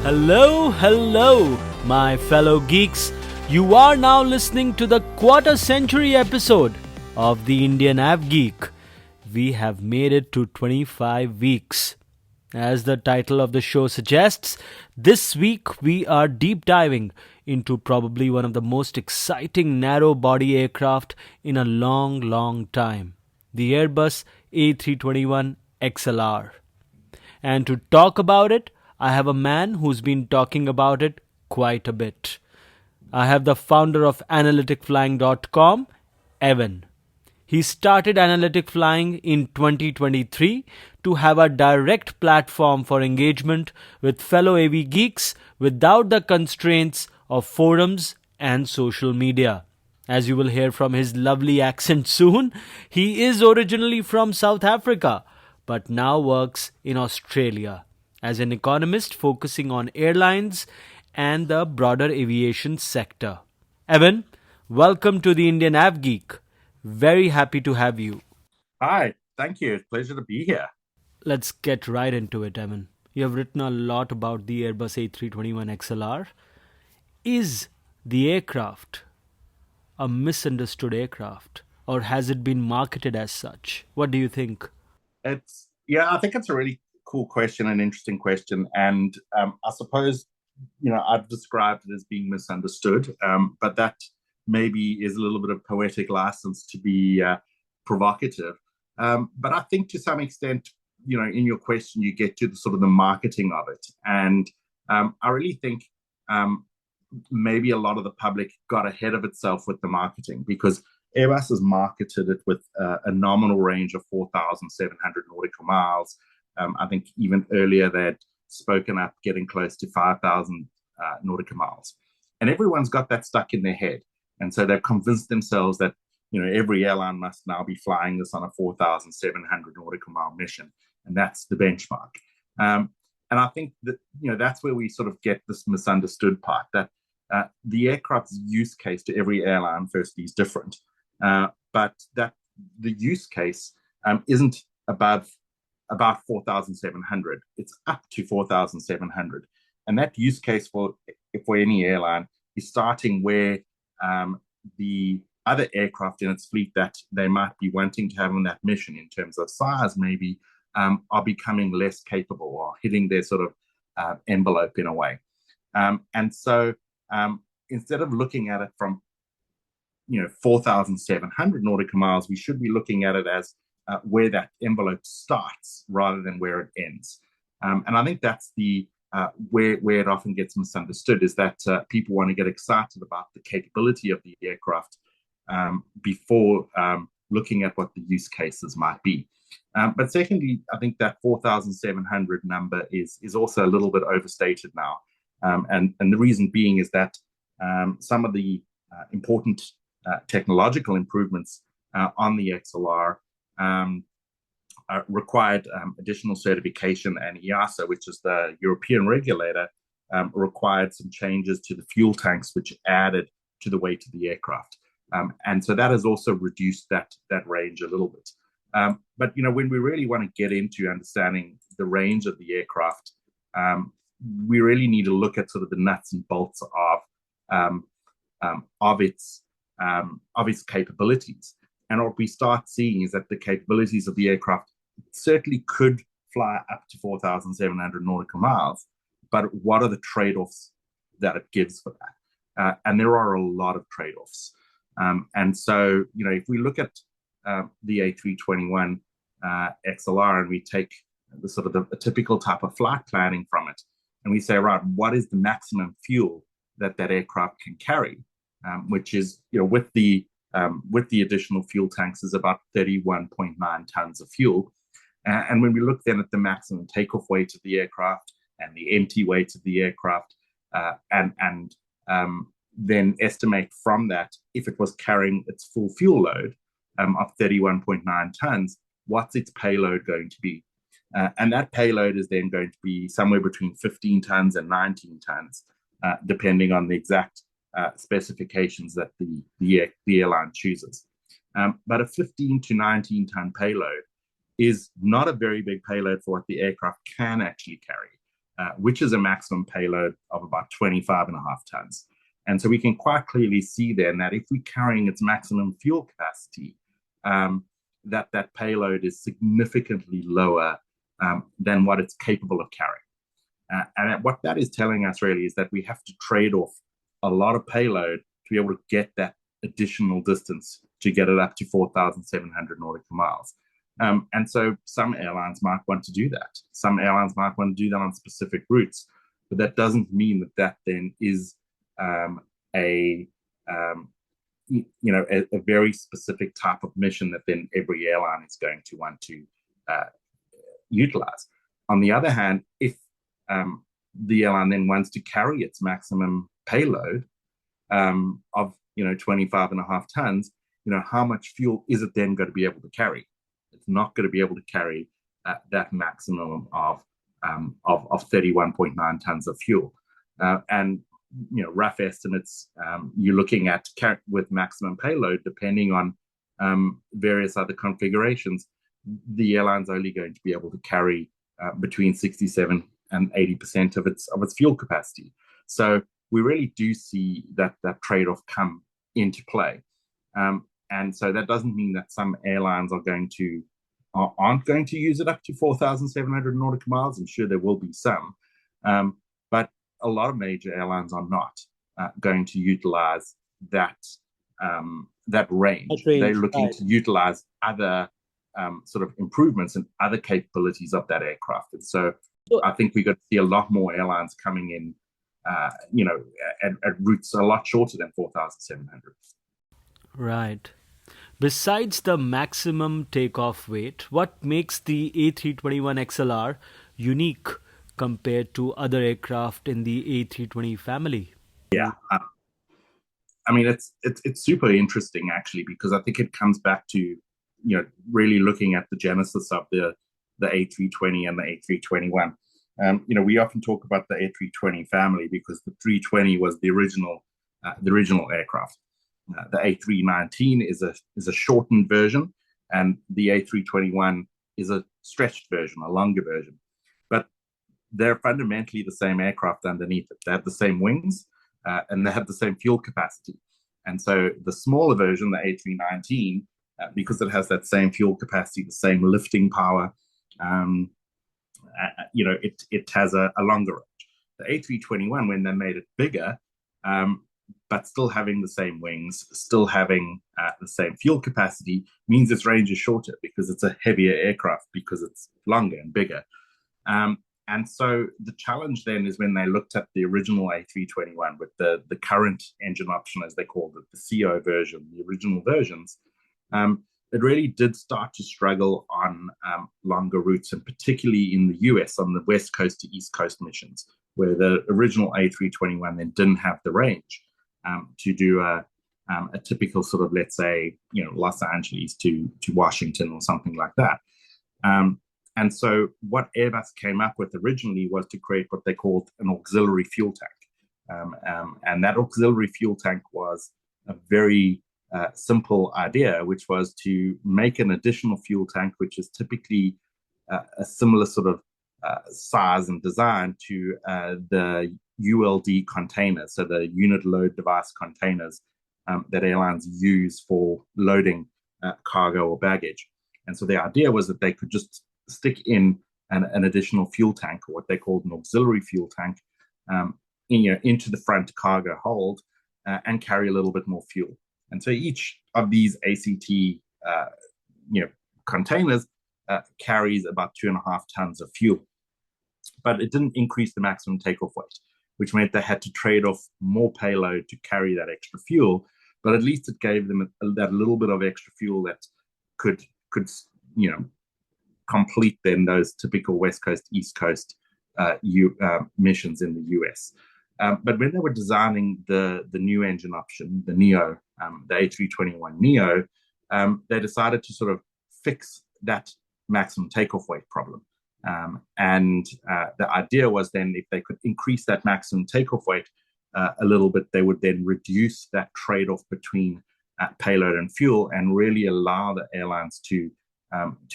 Hello, hello, my fellow geeks. You are now listening to the quarter century episode of the Indian AvGeek. We have made it to 25 weeks. As the title of the show suggests, this week we are deep diving into probably one of the most exciting narrow body aircraft in a long time, the Airbus A321 XLR. And to talk about it, I have a man who's been talking about it quite a bit. I have the founder of AnalyticFlying.com, Evan. He started Analytic Flying in 2023 to have a direct platform for engagement with fellow AV geeks without the constraints of forums and social media. As you will hear from his lovely accent soon, he is originally from South Africa, but now works in Australia as an economist focusing on airlines and the broader aviation sector. Evan, welcome to the Indian AvGeek. Very happy to have you. Hi, thank you. Pleasure to be here. Let's get right into it, Evan. You have written a lot about the Airbus A321 XLR. Is the aircraft a misunderstood aircraft, or has it been marketed as such? What do you think? I think it's a really cool question, an interesting question, and I suppose I've described it as being misunderstood, but that maybe is a little bit of poetic license to be provocative. But I think to some extent, in your question, you get to the sort of the marketing of it, and I really think maybe a lot of the public got ahead of itself with the marketing because Airbus has marketed it with a nominal range of 4,700 nautical miles. I think even earlier they had spoken up getting close to 5,000 nautical miles. And everyone's got that stuck in their head. And so they've convinced themselves that, every airline must now be flying this on a 4,700 nautical mile mission. And that's the benchmark. And I think that, that's where we sort of get this misunderstood part, that the aircraft's use case to every airline, firstly, is different. But that the use case isn't about 4,700. It's up to 4,700. And that use case for any airline is starting where the other aircraft in its fleet that they might be wanting to have on that mission in terms of size maybe are becoming less capable or hitting their sort of envelope in a way. And so instead of looking at it from 4,700 nautical miles, we should be looking at it as where that envelope starts rather than where it ends. And I think that's the where it often gets misunderstood is that people want to get excited about the capability of the aircraft before looking at what the use cases might be. But secondly, I think that 4,700 number is also a little bit overstated now. And the reason being is that some of the important technological improvements on the XLR required additional certification, and EASA, which is the European regulator, required some changes to the fuel tanks, which added to the weight of the aircraft. And so that has also reduced that range a little bit. But when we really want to get into understanding the range of the aircraft, we really need to look at sort of the nuts and bolts of its capabilities. And what we start seeing is that the capabilities of the aircraft certainly could fly up to 4,700 nautical miles, but what are the trade-offs that it gives for that? And there are a lot of trade-offs. And so, if we look at the A321 XLR and we take the sort of the typical type of flight planning from it, and we say, right, what is the maximum fuel that aircraft can carry, which is, with the additional fuel tanks is about 31.9 tons of fuel. And when we look then at the maximum takeoff weight of the aircraft and the empty weight of the aircraft, and then estimate from that, if it was carrying its full fuel load of 31.9 tons, what's its payload going to be? And that payload is then going to be somewhere between 15 tons and 19 tons, depending on the exact specifications that the airline chooses. But a 15 to 19 ton payload is not a very big payload for what the aircraft can actually carry. which is a maximum payload of about 25.5 tons. And so we can quite clearly see then that if we're carrying its maximum fuel capacity, that payload is significantly lower than what it's capable of carrying. And what that is telling us really is that we have to trade off a lot of payload to be able to get that additional distance to get it up to 4,700 nautical miles. And so some airlines might want to do that. Some airlines might want to do that on specific routes, but that doesn't mean that that then is a very specific type of mission that then every airline is going to want to utilize. On the other hand, if the airline then wants to carry its maximum payload of 25.5 tons, how much fuel is it then going to be able to carry? It's not going to be able to carry that maximum of 31.9 tons of fuel. And rough estimates, you're looking at with maximum payload, depending on various other configurations, the airline's only going to be able to carry between 67 and 80% of its fuel capacity. So we really do see that trade-off come into play. And so that doesn't mean that some airlines aren't going to use it up to 4,700 nautical miles. I'm sure there will be some, but a lot of major airlines are not going to utilize that range. They're looking to utilize other sort of improvements and other capabilities of that aircraft. And so I think we're going to see a lot more airlines coming in, at routes a lot shorter than 4,700. Right. Besides the maximum takeoff weight, what makes the A321 XLR unique compared to other aircraft in the A320 family? Yeah. It's super interesting, actually, because I think it comes back to, really looking at the genesis of the A320 and the A321. We often talk about the A320 family because the 320 was the original aircraft. The A319 is a shortened version, and the A321 is a stretched version, a longer version. But they're fundamentally the same aircraft underneath it. They have the same wings, and they have the same fuel capacity. And so the smaller version, the A319, because it has that same fuel capacity, the same lifting power, it has a longer range. The A321, when they made it bigger, but still having the same wings, still having the same fuel capacity, means its range is shorter because it's a heavier aircraft, because it's longer and bigger. And so the challenge then is when they looked at the original A321 with the current engine option, as they called it, the CO version, the original versions, it really did start to struggle on longer routes, and particularly in the US on the West Coast to East Coast missions, where the original A321 then didn't have the range to do a typical sort of, let's say, Los Angeles to Washington or something like that. And so what Airbus came up with originally was to create what they called an auxiliary fuel tank. And that auxiliary fuel tank was a very simple idea, which was to make an additional fuel tank, which is typically a similar sort of size and design to the ULD containers, so the unit load device containers that airlines use for loading cargo or baggage. And so the idea was that they could just stick in an additional fuel tank, or what they called an auxiliary fuel tank, into the front cargo hold and carry a little bit more fuel. And so each of these ACT containers carries about 2.5 tons of fuel. But it didn't increase the maximum takeoff weight, which meant they had to trade off more payload to carry that extra fuel. But at least it gave them that little bit of extra fuel that could complete then those typical West Coast, East Coast missions in the US. But when they were designing the new engine option, the Neo, the A321 Neo, they decided to sort of fix that maximum takeoff weight problem. And the idea was then, if they could increase that maximum takeoff weight a little bit, they would then reduce that trade-off between payload and fuel, and really allow the airlines to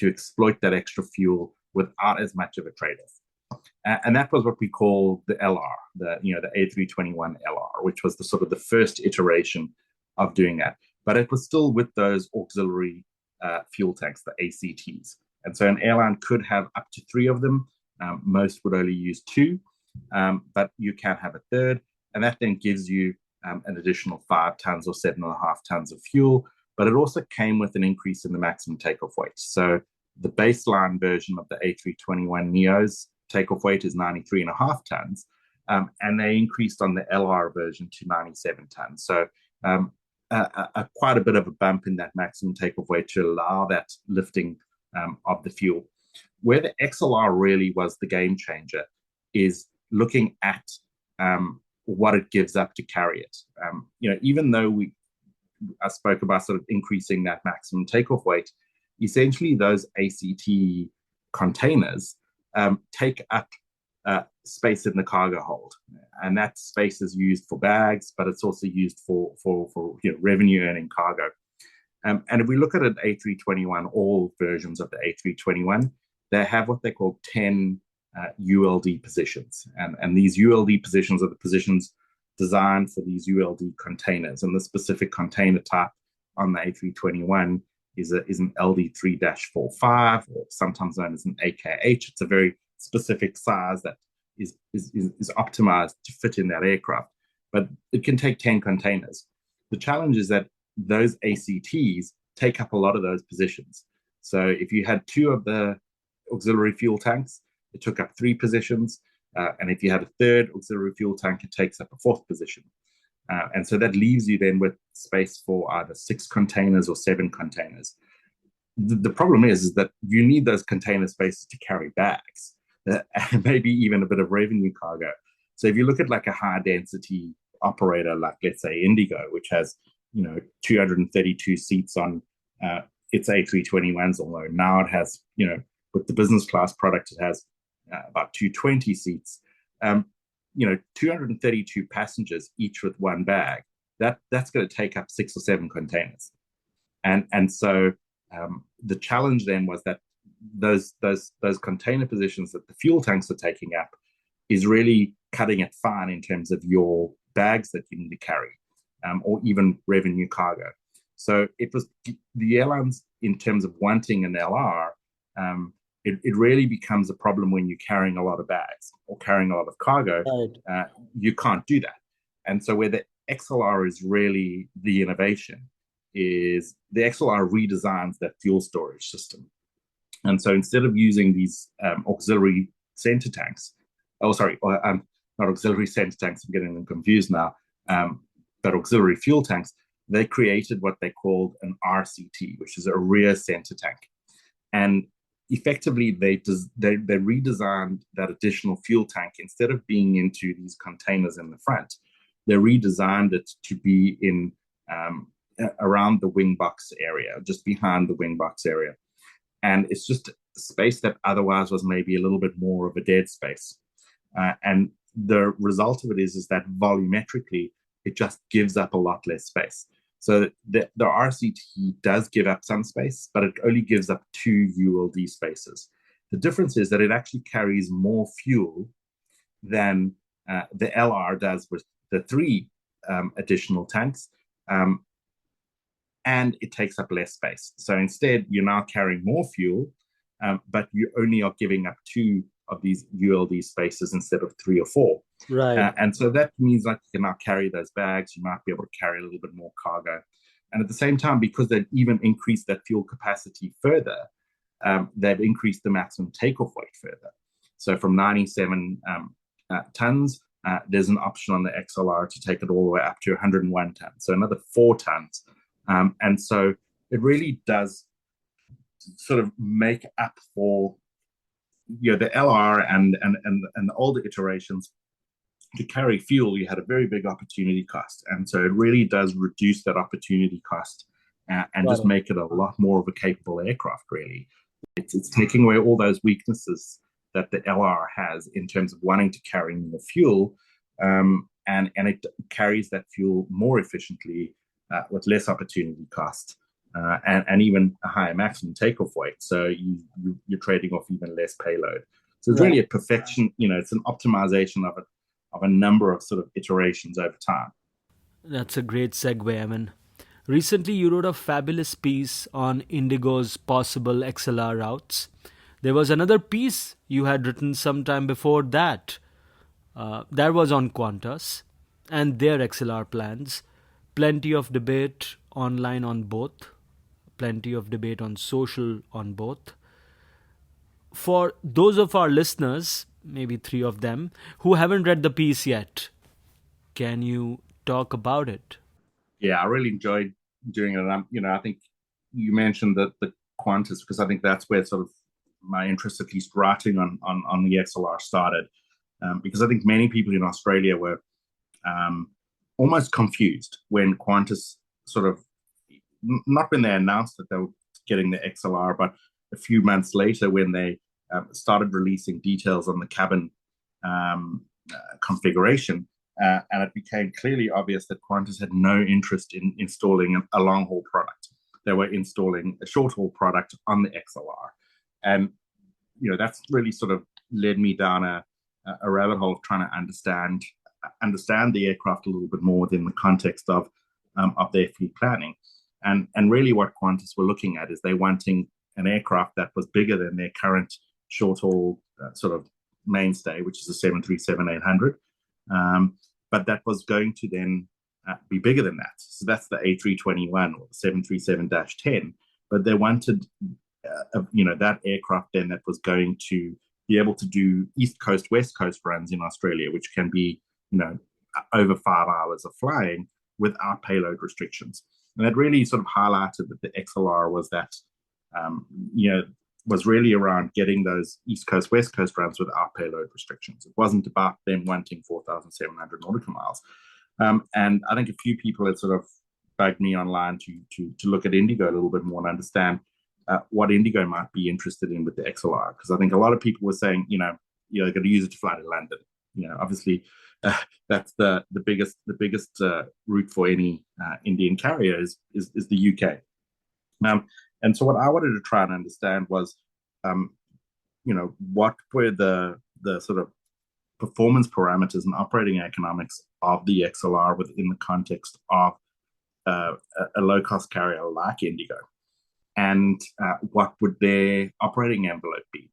exploit that extra fuel without as much of a trade-off. And that was what we call the LR, the A321 LR, which was the sort of the first iteration of doing that. But it was still with those auxiliary fuel tanks, the ACTs. And so an airline could have up to 3 of them. Most would only use 2, but you can have a third. And that then gives you an additional 5 tons or 7.5 tons of fuel. But it also came with an increase in the maximum takeoff weight. So the baseline version of the A321 Neos takeoff weight is 93.5 tons. And they increased on the LR version to 97 tons. So quite a bit of a bump in that maximum takeoff weight to allow that lifting of the fuel. Where the XLR really was the game changer is looking at what it gives up to carry it. Even though I spoke about sort of increasing that maximum takeoff weight, essentially those ACT containers take up space in the cargo hold, and that space is used for bags, but it's also used for revenue earning cargo. And if we look at an A321, all versions of the A321, they have what they call 10 ULD positions, and these ULD positions are the positions designed for these ULD containers. And the specific container type on the A321 is an LD3-45, or sometimes known as an AKH. It's a very specific size that is optimized to fit in that aircraft, but it can take 10 containers. The challenge is that those ACTs take up a lot of those positions. So if you had 2 of the auxiliary fuel tanks, it took up 3 positions. And if you had a third auxiliary fuel tank, it takes up a 4th position. And so that leaves you then with space for either 6 containers or 7 containers. The problem is that you need those container spaces to carry bags, and maybe even a bit of revenue cargo. So if you look at like a high density operator, like let's say IndiGo, which has 232 seats on its A321s, although now it has, with the business class product, it has about 220 seats. 232 passengers, each with 1 bag. That's going to take up 6 or 7 containers, and so the challenge then was that those container positions that the fuel tanks are taking up is really cutting it fine in terms of your bags that you need to carry, or even revenue cargo. So it was the airlines, in terms of wanting an LR, it really becomes a problem when you're carrying a lot of bags or carrying a lot of cargo. Right. You can't do that. And so where the XLR is really the innovation is the XLR redesigns that fuel storage system. And so instead of using these auxiliary center tanks, not auxiliary center tanks, I'm getting them confused now, but auxiliary fuel tanks, they created what they called an RCT, which is a rear center tank. And effectively, they redesigned that additional fuel tank. Instead of being into these containers in the front, they redesigned it to be in around the wing box area, just behind the wing box area. And it's just space that otherwise was maybe a little bit more of a dead space. And the result of it is that volumetrically, it just gives up a lot less space. So the RCT does give up some space, but it only gives up 2 ULD spaces. The difference is that it actually carries more fuel than the LR does with the 3 additional tanks, and it takes up less space. So instead, you're now carrying more fuel, but you only are giving up 2 of these ULD spaces instead of 3 or 4. Right. And so that means like you can now carry those bags, you might be able to carry a little bit more cargo. And at the same time, because they've even increased that fuel capacity further, they've increased the maximum takeoff weight further. So from 97 tons, there's an option on the XLR to take it all the way up to 101 tons, so another 4 tons. And so it really does sort of make up for the LR and the older iterations. To carry fuel, you had a very big opportunity cost, and so it really does reduce that opportunity cost and just make it a lot more of a capable aircraft. Really, it's taking away all those weaknesses that the LR has in terms of wanting to carry more fuel, and it carries that fuel more efficiently with less opportunity cost and even a higher maximum takeoff weight. So you're trading off even less payload. So it's Right. really a perfection, it's an optimization of a number of sort of iterations over time. That's a great segue, Evan. Recently, you wrote a fabulous piece on Indigo's possible XLR routes. There was another piece you had written sometime before that. That was on Qantas and their XLR plans. Plenty of debate online on both, plenty of debate on social on both. For those of our listeners, maybe three of them, who haven't read the piece yet, can you talk about it? Yeah, I really enjoyed doing it. And I think you mentioned that the Qantas, because I think that's where sort of my interest, at least writing on the XLR started. Because I think many people in Australia were almost confused when Qantas sort of, not when they announced that they were getting the XLR, but a few months later when they started releasing details on the cabin configuration. And it became clearly obvious that Qantas had no interest in installing a long-haul product. They were installing a short-haul product on the XLR. And, that's really sort of led me down a rabbit hole of trying to understand the aircraft a little bit more within the context of their fleet planning. And really what Qantas were looking at is they wanting an aircraft that was bigger than their current short-haul sort of mainstay, which is a 737-800. But that was going to then be bigger than that. So that's the A321 or the 737-10. But they wanted, that aircraft then that was going to be able to do East Coast, West Coast runs in Australia, which can be, over 5 hours of flying without payload restrictions. And that really sort of highlighted that the XLR was that, was really around getting those East Coast, West Coast runs without payload restrictions. It wasn't about them wanting 4,700 nautical miles. And I think a few people had sort of bugged me online to look at IndiGo a little bit more and understand what IndiGo might be interested in with the XLR. Because I think a lot of people were saying, you're going to use it to fly to London. Obviously, that's the biggest route for any Indian carrier is the UK. And so what I wanted to try and understand was, what were the sort of performance parameters and operating economics of the XLR within the context of a low-cost carrier like IndiGo, and what would their operating envelope be?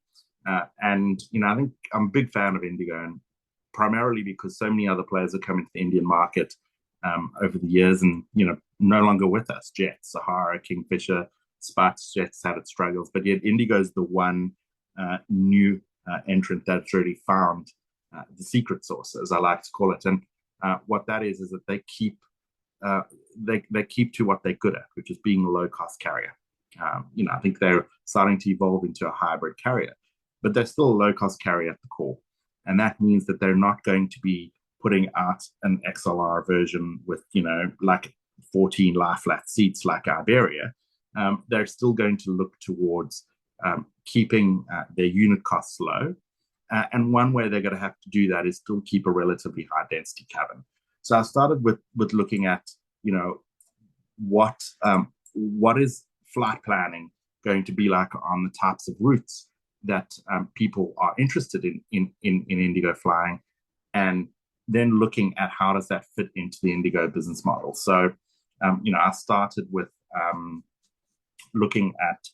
And I think I'm a big fan of IndiGo, and primarily because so many other players are coming to the Indian market over the years, and no longer with us. Jet, Sahara, Kingfisher, SpiceJet's had its struggles, but yet IndiGo is the one new entrant that's really found the secret sauce, as I like to call it. And what that is that they keep they keep to what they're good at, which is being a low-cost carrier. I think they're starting to evolve into a hybrid carrier, but they're still a low-cost carrier at the core. And that means that they're not going to be putting out an XLR version with, like 14 lie-flat seats like Iberia. They're still going to look towards keeping their unit costs low. And one way they're going to have to do that is still keep a relatively high density cabin. So I started with looking at, what is flight planning going to be like on the types of routes that people are interested in IndiGo flying, and then looking at how does that fit into the IndiGo business model. So, I started with looking at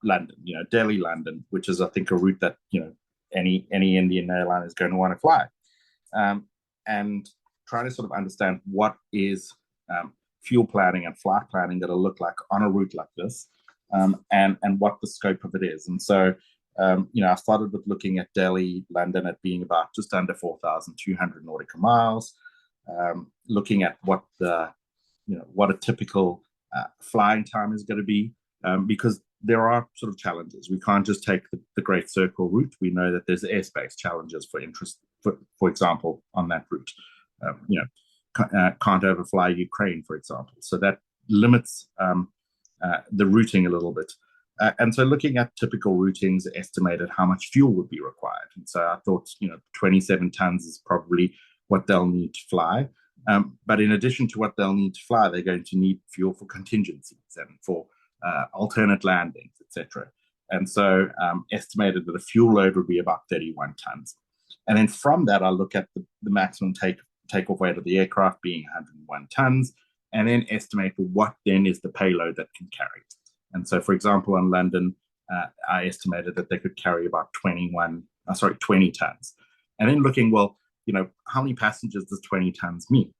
London, Delhi, London, which is, I think, a route that, any Indian airline is going to want to fly, and trying to sort of understand what is fuel planning and flight planning that will look like on a route like this, and what the scope of it is. And so, I started with looking at Delhi, London at being about just under 4,200 nautical miles, looking at what a typical flying time is going to be, because there are sort of challenges. We can't just take the Great Circle route. We know that there's airspace challenges for example, on that route. Can't overfly Ukraine, for example. So that limits the routing a little bit. And so looking at typical routings estimated how much fuel would be required. And so I thought, 27 tons is probably what they'll need to fly. But in addition to what they'll need to fly, they're going to need fuel for contingencies and for alternate landings, etc. And so estimated that a fuel load would be about 31 tons. And then from that, I look at the maximum takeoff weight of the aircraft being 101 tons, and then estimate what then is the payload that can carry. And so, for example, in London, I estimated that they could carry about 20 tons. And then looking, well, how many passengers does 20 tons mean?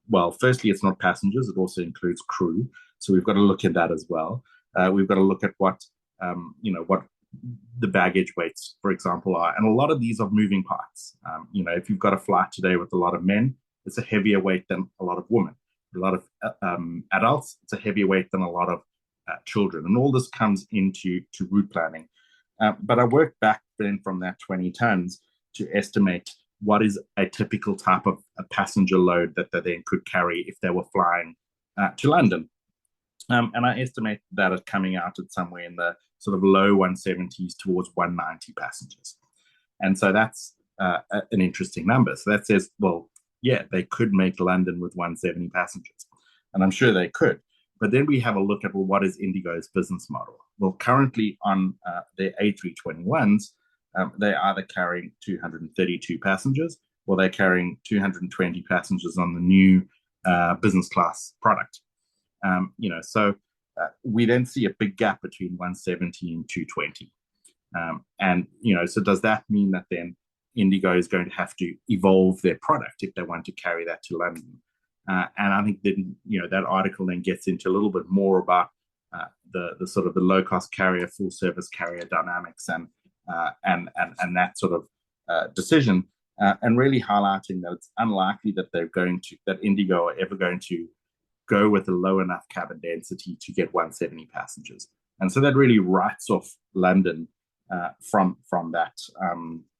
Well, firstly, it's not passengers; it also includes crew. So we've got to look at that as well. We've got to look at what the baggage weights, for example, are. And a lot of these are moving parts. If you've got a flight today with a lot of men, it's a heavier weight than a lot of women. A lot of adults, it's a heavier weight than a lot of children. And all this comes into route planning. But I worked back then from that 20 tons to estimate what is a typical type of a passenger load that they then could carry if they were flying to London. And I estimate that as coming out at somewhere in the sort of low 170s towards 190 passengers. And so that's an interesting number. So that says, well, yeah, they could make London with 170 passengers. And I'm sure they could. But then we have a look at, well, what is IndiGo's business model? Well, currently on their A321s, they're either carrying 232 passengers or they're carrying 220 passengers on the new business class product. So we then see a big gap between 170 and 220. So does that mean that then IndiGo is going to have to evolve their product if they want to carry that to London? And I think then, that article then gets into a little bit more about the sort of the low cost carrier, full service carrier dynamics and that sort of decision, and really highlighting that it's unlikely that that IndiGo are ever going to go with a low enough cabin density to get 170 passengers. And so that really writes off London from that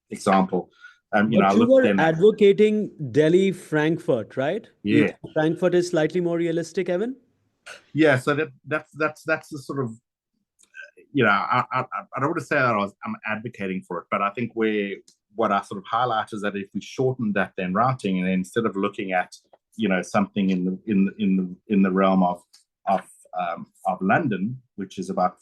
example. But you were advocating Delhi Frankfurt, right? Yeah. Frankfurt is slightly more realistic, Evan? Yeah, so that's the sort of, I don't want to say that I'm advocating for it, but I think what I sort of highlight is that if we shorten that then routing, and instead of looking at something in the realm of London, which is about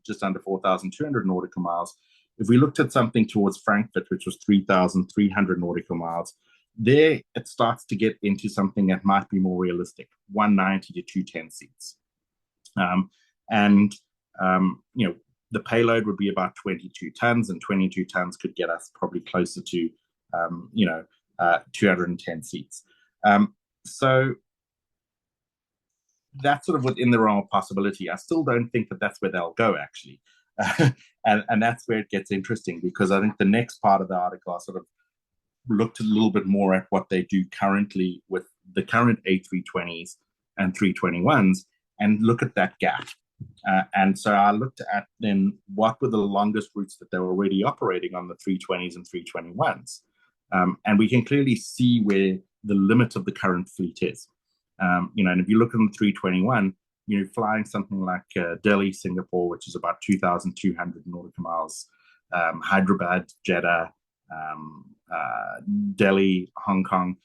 just under 4,200 nautical miles, if we looked at something towards Frankfurt, which was 3,300 nautical miles, there it starts to get into something that might be more realistic, 190 to 210 seats. The payload would be about 22 tons, and 22 tons could get us probably closer to 210 seats. So that's sort of within the realm of possibility. I still don't think that that's where they'll go, actually. And that's where it gets interesting, because I think the next part of the article, I sort of looked a little bit more at what they do currently with the current A320s and 321s and look at that gap. And so I looked at then what were the longest routes that they were already operating on the 320s and 321s. And we can clearly see where the limit of the current fleet is. And if you look at the 321, flying something like Delhi, Singapore, which is about 2,200 nautical miles, Hyderabad, Jeddah, Delhi, Hong Kong.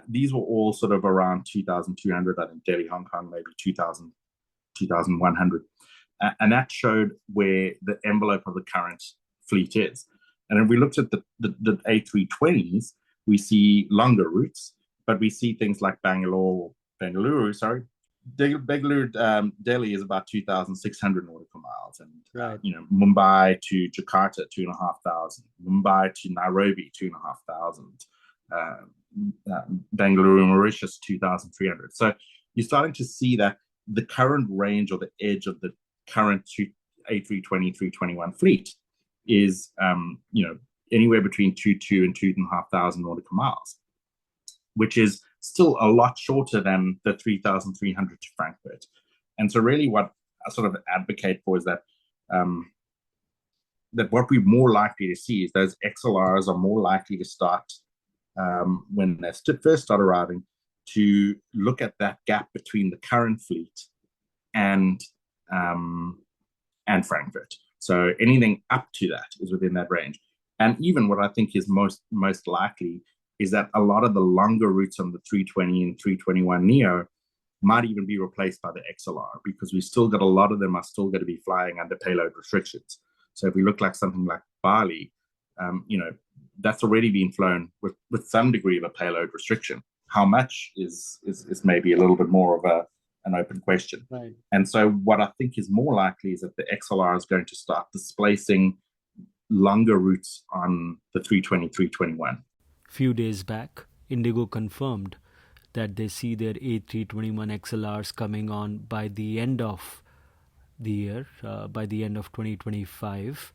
These were all sort of around 2,200. I think Delhi, Hong Kong, maybe 2,000, 2,100. And that showed where the envelope of the current fleet is. And if we looked at the A320s, we see longer routes, but we see things like Bangalore, Delhi is about 2,600 nautical miles, and right. Mumbai to Jakarta 2,500, Mumbai to Nairobi 2,500, Bangalore, Mauritius 2,300. So you're starting to see that the current range or the edge of the current A320, 321 fleet is anywhere between 2,200 and 2,500 nautical miles, which is still a lot shorter than the 3,300 to Frankfurt. And so really what I sort of advocate for is that that what we're more likely to see is those XLRs are more likely to start when they first start arriving, to look at that gap between the current fleet and Frankfurt. So anything up to that is within that range. And even what I think is most likely is that a lot of the longer routes on the 320 and 321 Neo might even be replaced by the XLR, because we still got a lot of them are still going to be flying under payload restrictions. So if we look like something like Bali, that's already been flown with some degree of a payload restriction. How much is maybe a little bit more of an open question. Right. And so what I think is more likely is that the XLR is going to start displacing longer routes on the 320, 321. Few days back, IndiGo confirmed that they see their A321 XLRs coming on by the end of the year, by the end of 2025.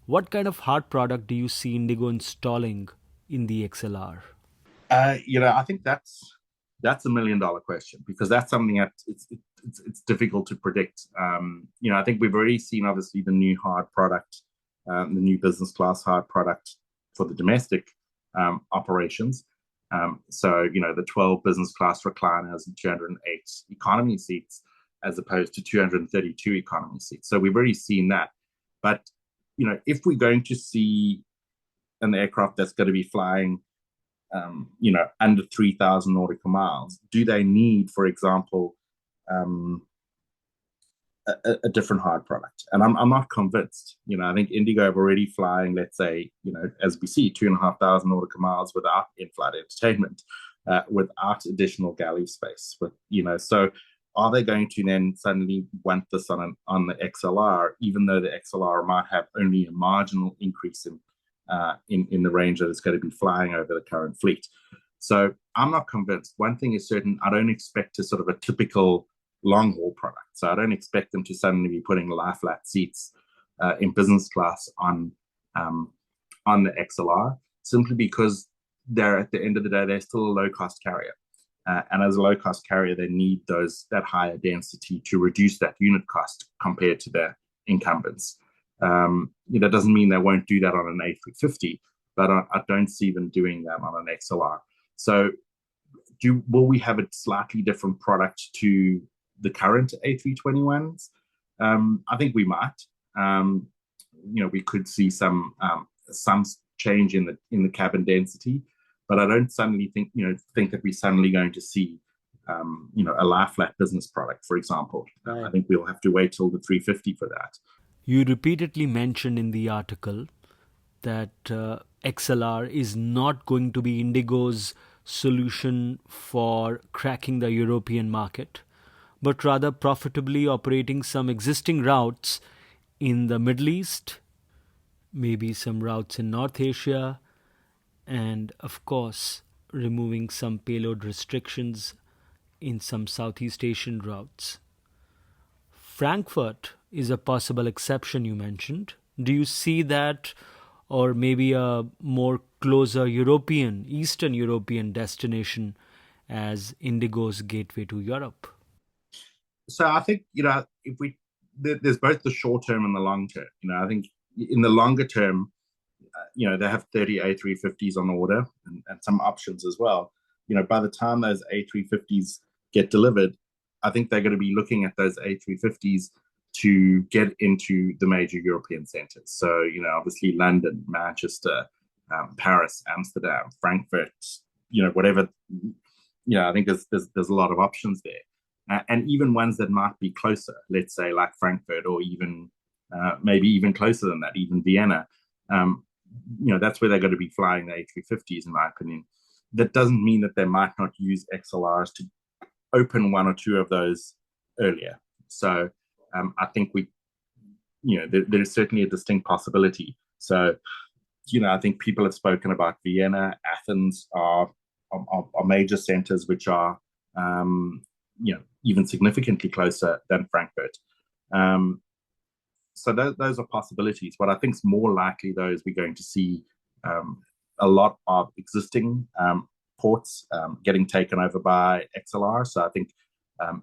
What kind of hard product do you see IndiGo installing in the XLR? I think that's $1 million question, because that's something that it's difficult to predict. I think we've already seen obviously the new hard product, the new business class hard product for the domestic operations. So the 12 business class recliners and 208 economy seats, as opposed to 232 economy seats. So we've already seen that. But if we're going to see an aircraft that's going to be flying under 3,000 nautical miles, do they need, for example, a different hard product? And I'm not convinced. I think IndiGo are already flying, let's say, as we see, 2,500 nautical miles without in-flight entertainment, without additional galley space. So are they going to then suddenly want this on the XLR, even though the XLR might have only a marginal increase in the range that it's going to be flying over the current fleet? So I'm not convinced. One thing is certain: I don't expect a sort of a typical long-haul product. So I don't expect them to suddenly be putting lie-flat seats in business class on the XLR, simply because they're, at the end of the day, they're still a low-cost carrier. And as a low-cost carrier, they need that higher density to reduce that unit cost compared to their incumbents. That doesn't mean they won't do that on an A350, but I don't see them doing that on an XLR. So will we have a slightly different product to the current A321s? I think we might. We could see some change in the cabin density, but I don't suddenly think that we're suddenly going to see a lie-flat business product, for example. Right. I think we'll have to wait till the 350 for that. You repeatedly mentioned in the article that XLR is not going to be IndiGo's solution for cracking the European market, but rather profitably operating some existing routes in the Middle East, maybe some routes in North Asia, and of course removing some payload restrictions in some Southeast Asian routes. Frankfurt is a possible exception you mentioned. Do you see that, or maybe a more closer Eastern European destination as IndiGo's gateway to Europe? So I think, there's both the short term and the long term. I think in the longer term, they have 30 A350s on order and some options as well. By the time those A350s get delivered, I think they're going to be looking at those A350s to get into the major European centers. So, obviously London, Manchester, Paris, Amsterdam, Frankfurt, whatever. I think there's a lot of options there. And even ones that might be closer, let's say like Frankfurt, or even maybe even closer than that, even Vienna. That's where they're going to be flying the A350s, in my opinion. That doesn't mean that they might not use XLRs to open one or two of those earlier. So I think there's certainly a distinct possibility. So, I think people have spoken about Vienna, Athens are major centers which are, even significantly closer than Frankfurt. So those are possibilities. What I think is more likely, though, is we're going to see a lot of existing ports getting taken over by XLR. So I think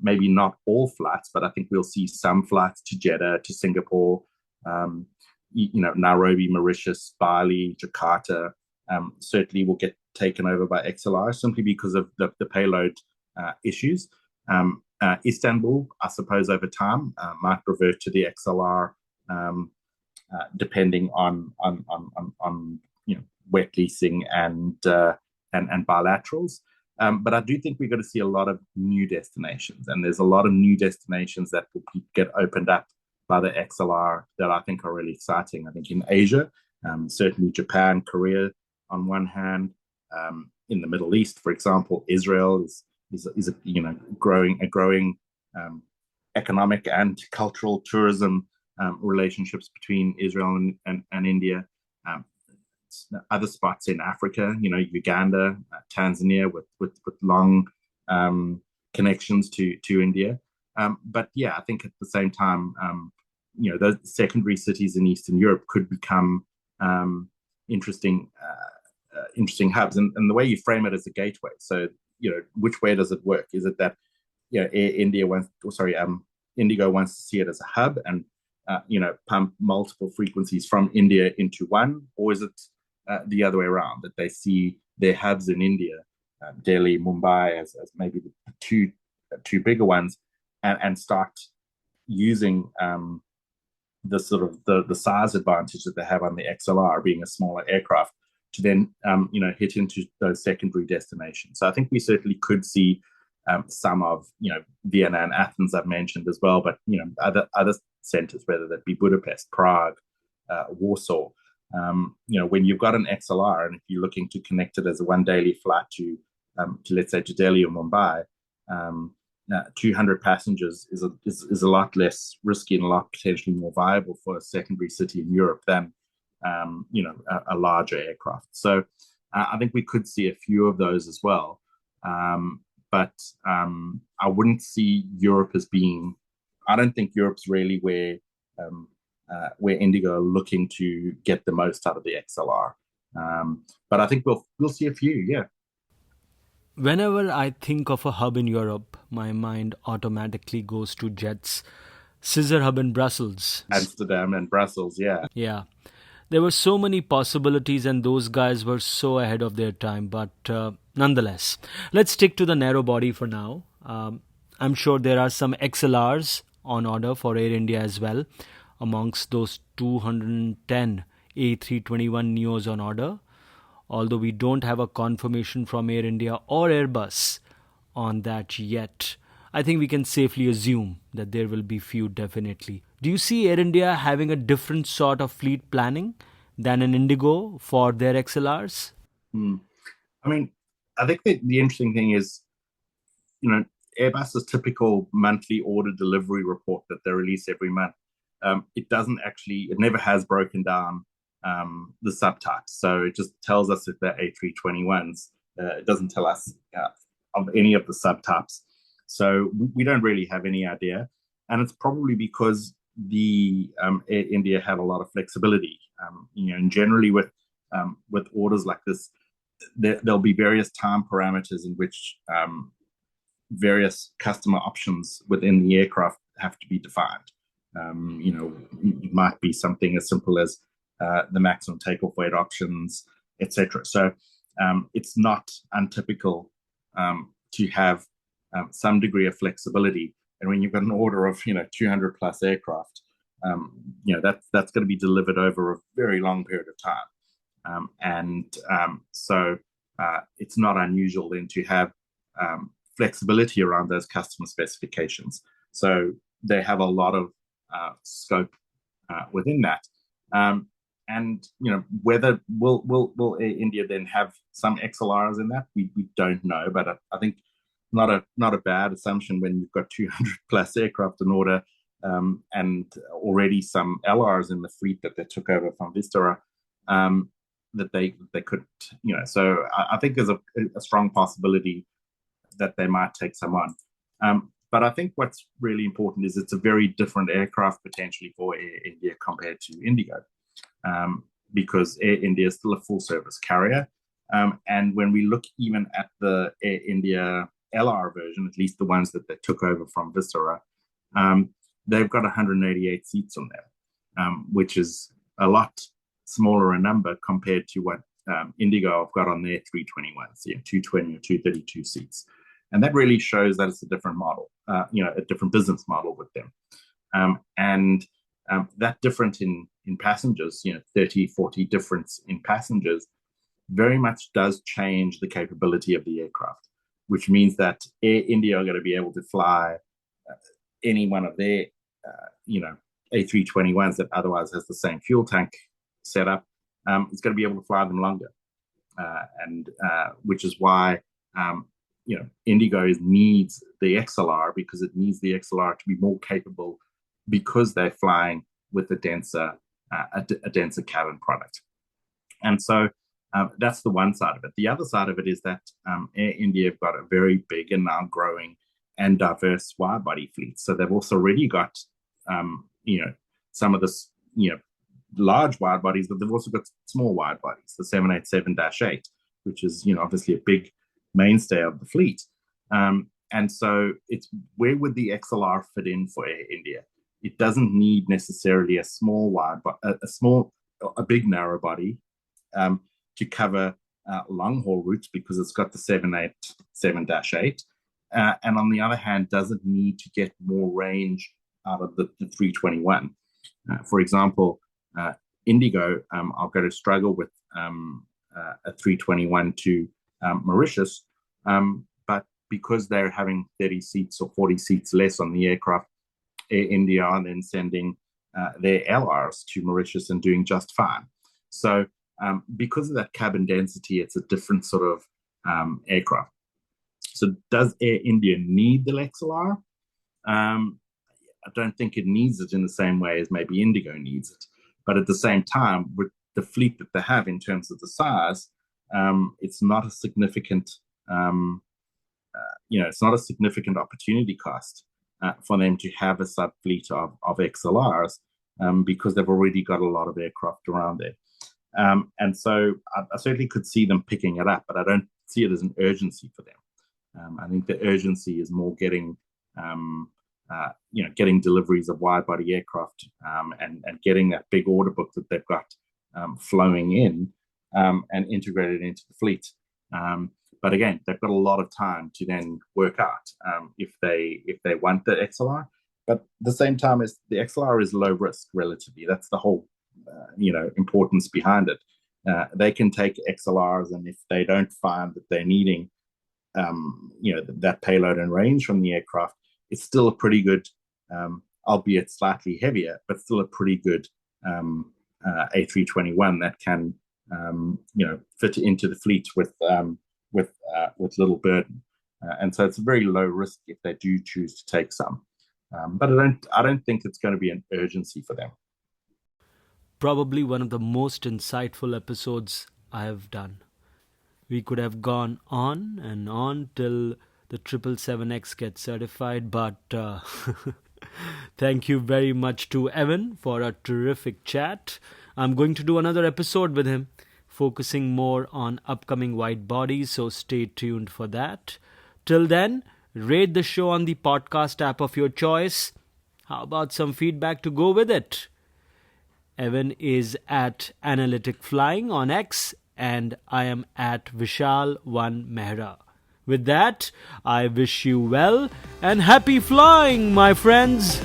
maybe not all flights, but I think we'll see some flights to Jeddah, to Singapore, Nairobi, Mauritius, Bali, Jakarta, certainly will get taken over by XLR simply because of the payload issues. Istanbul, I suppose, over time might revert to the XLR, depending on wet leasing and bilaterals. But I do think we're going to see a lot of new destinations, and there's a lot of new destinations that will get opened up by the XLR that I think are really exciting. I think in Asia, certainly Japan, Korea, on one hand, in the Middle East, for example, Israel is a growing economic and cultural tourism relationships between Israel and India. Other spots in Africa, Uganda, Tanzania, with long connections to India. But yeah, I think at the same time, those secondary cities in Eastern Europe could become interesting hubs. And the way you frame it as a gateway. So, which way does it work? Is it that IndiGo wants to see it as a hub and pump multiple frequencies from India into one, or is it the other way around, that they see their hubs in India, Delhi, Mumbai, as maybe the two bigger ones, and start using the sort of the size advantage that they have on the XLR, being a smaller aircraft, to then hit into those secondary destinations. So I think we certainly could see some of Vienna and Athens I've mentioned as well, but other centers, whether that be Budapest, Prague, Warsaw. When you've got an XLR, and if you're looking to connect it as a one daily flight to let's say to Delhi or Mumbai, 200 passengers is a lot less risky and a lot potentially more viable for a secondary city in Europe than a larger aircraft. So I think we could see a few of those as well. But I wouldn't see Europe as being. I don't think Europe's really where IndiGo are looking to get the most out of the XLR. But I think we'll see a few, yeah. Whenever I think of a hub in Europe, my mind automatically goes to JET's Scissor Hub in Brussels. Amsterdam and Brussels, yeah. Yeah. There were so many possibilities, and those guys were so ahead of their time. But nonetheless, let's stick to the narrow body for now. I'm sure there are some XLRs on order for Air India as well, amongst those 210 A321 Neos on order. Although we don't have a confirmation from Air India or Airbus on that yet, I think we can safely assume that there will be few definitely. Do you see Air India having a different sort of fleet planning than an IndiGo for their XLRs? I mean, I think that the interesting thing is, Airbus's typical monthly order delivery report that they release every month, it never has broken down the subtypes. So it just tells us that they're A321s. It doesn't tell us of any of the subtypes. So we don't really have any idea. And it's probably because the Air India have a lot of flexibility. And generally with orders like this, there'll be various time parameters in which various customer options within the aircraft have to be defined. It might be something as simple as the maximum takeoff weight options, etc. So it's not untypical to have some degree of flexibility. And when you've got an order of 200 plus aircraft, that's going to be delivered over a very long period of time. So it's not unusual then to have flexibility around those customer specifications. So they have a lot of scope within that. And whether will Air India then have some XLRs in that, we don't know. But I think not a bad assumption when you've got 200 plus aircraft in order, and already some LRs in the fleet that they took over from Vistara, that they could, So I think there's a strong possibility that they might take some on. But I think what's really important is it's a very different aircraft potentially for Air India compared to IndiGo. Because Air India is still a full service carrier. And when we look even at the Air India LR version, at least the ones that they took over from Vistara, they've got 188 seats on there, which is a lot smaller a number compared to what IndiGo have got on their 321s, 220 or 232 seats. And that really shows that it's a different model, a different business model with them. And that difference in passengers, 30, 40 difference in passengers very much does change the capability of the aircraft. which means that Air India are going to be able to fly any one of their, A321s that otherwise has the same fuel tank setup. It's going to be able to fly them longer, and which is why IndiGo needs the XLR, because it needs the XLR to be more capable, because they're flying with a denser cabin product. And so that's the one side of it. The other side of it is that Air India have got a very big and now growing and diverse wide-body fleet. So they've also already got some of the large wide bodies, but they've also got small wide bodies, the 787-8, which is obviously a big mainstay of the fleet. And so it's, where would the XLR fit in for Air India? It doesn't need necessarily a big narrow body to cover long haul routes, because it's got the 787-8, and on the other hand, doesn't need to get more range out of the 321. For example, IndiGo are going to struggle with a 321 to Mauritius, but because they're having 30 seats or 40 seats less on the aircraft, Air India are then sending their LRs to Mauritius and doing just fine. So because of that cabin density, it's a different sort of aircraft. So does Air India need the XLR? I don't think it needs it in the same way as maybe IndiGo needs it. But at the same time, with the fleet that they have in terms of the size, it's not a significant, it's not a significant opportunity cost for them to have a sub fleet of XLRs, because they've already got a lot of aircraft around there. And so I certainly could see them picking it up, but I don't see it as an urgency for them. I think the urgency is more getting deliveries of wide-body aircraft, and getting that big order book that they've got flowing in, and integrated into the fleet. But again, they've got a lot of time to then work out if they want the XLR. But at the same time, as the XLR is low risk relatively, that's the whole importance behind it. They can take XLRs, and if they don't find that they're needing that payload and range from the aircraft, it's still a pretty good, albeit slightly heavier, but still a pretty good A321 that can fit into the fleet with little burden. And so it's a very low risk if they do choose to take some. But I don't think it's going to be an urgency for them. Probably one of the most insightful episodes I have done. We could have gone on and on till the 777X gets certified, but thank you very much to Evan for a terrific chat. I'm going to do another episode with him, focusing more on upcoming wide bodies, so stay tuned for that. Till then, rate the show on the podcast app of your choice. How about some feedback to go with it? Evan is at Analytic Flying on X, and I am at Vishal Mehra. With that, I wish you well and happy flying, my friends.